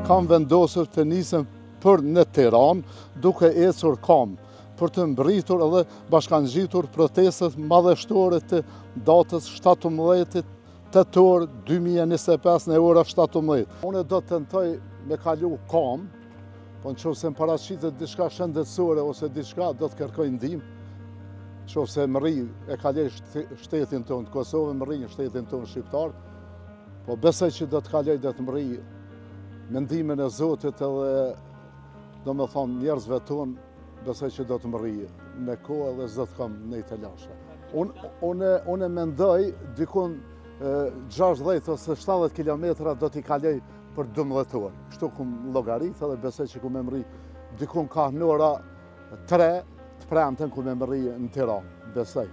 kam vendosur të nisem për në Tiranë, duke ecur kam, për të mbritur edhe bashkangjitur protestat madhështore të datës 17 tetor 2025 në ora 17. Unë do të tentoj me kalu kam, po nëse më paraqitet diçka shëndetësore ose diçka do të kërkoj ndihmë. Nëse më rri e kaloj shtetin tonë Kosovë, më rri në shtetin tonë shqiptar, po besoj që do të kaloj do të më rri me ndihmën e Zotit edhe domethënë njerëzve tonë, besoj që do të më rri me kohë dhe s'do të kam nejt të lashe. Unë mendoj dikun 60 ose 70 kilometra do t'i kaloj për 12 orë. Kështu kum llogarit edhe besoj që ku me mri dikun ka në ora 3 të premten ku me mri në Tiranë, besoj.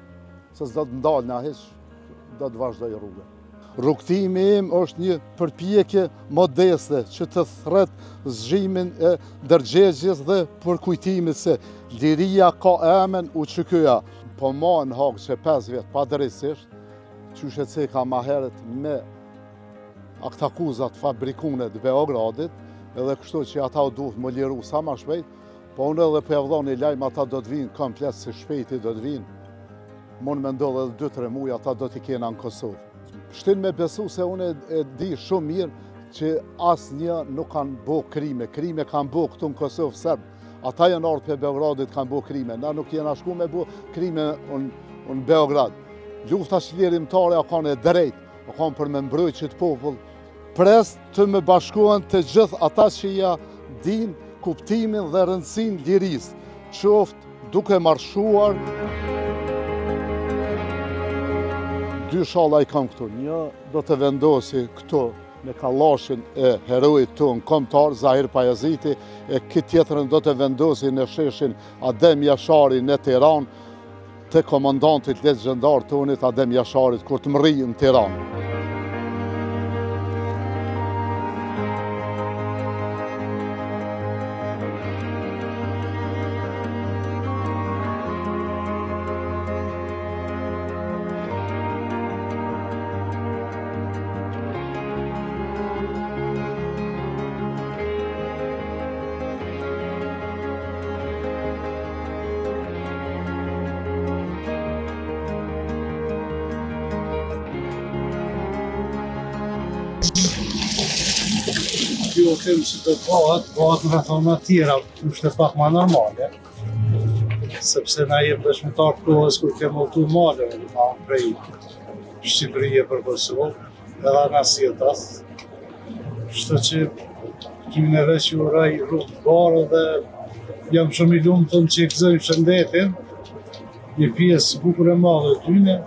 Se s'do të ndal na hiç, do të vazhdoj rrugën. Rrugtimi im është një përpjekje modeste që të thret zhjimin e ndërgjegjes dhe përkujtimit se liria ka emën u çkyja. Po ma në hak që 5 vjet padrejtisht, qyshe që ka ma heret me aktakuzat fabrikune të Beogradit, edhe kështu që ata duhet më liru sa ma shpejt, po unë edhe për javdhon i lajmë ata do të vinë komplet si shpejti do të vinë. Mund me ndodhe edhe 2-3 muaj ata do t'i kena në Kosovë. Shtin me besu se unë e di shumë mirë që asë një nuk kanë bo krime. Krime kanë bo këtu në Kosovë Serbë. Ata janë ardhur për Beogradit kanë bo krime. Na nuk jena shku me bo krime në Beograd. Lufta çlirimtare a kanë e drejt, a kanë për me mbrojtë qëtë popull. Pres të me bashkohen të gjithë ata që ja din kuptimin dhe rëndësin lirisë, qoftë duke marshuar. 2 shalla i kam këtu. Një do të vendosi këtu me kallashin e herojit tonë kombëtar Zahir Pajaziti, e këtë tjetrën do të vendosi në sheshin Adem Jashari në Tiranë, të komandantit legjendar tonit Adem Jasharit kur të mri në Tiranë. Jo them që do bëhet në reforma tjera, është pak ma normale. Sepse na jem dëshmitar të kohës kur ke multu male, ma prej Shqipërije për Kosovë, edhe anasjetas. Kështu që kimneve që uraj rrugë të barë dhe jam shumë i lumtur që i gëzoj shëndetin, një pjesë bukur e madhe tyne.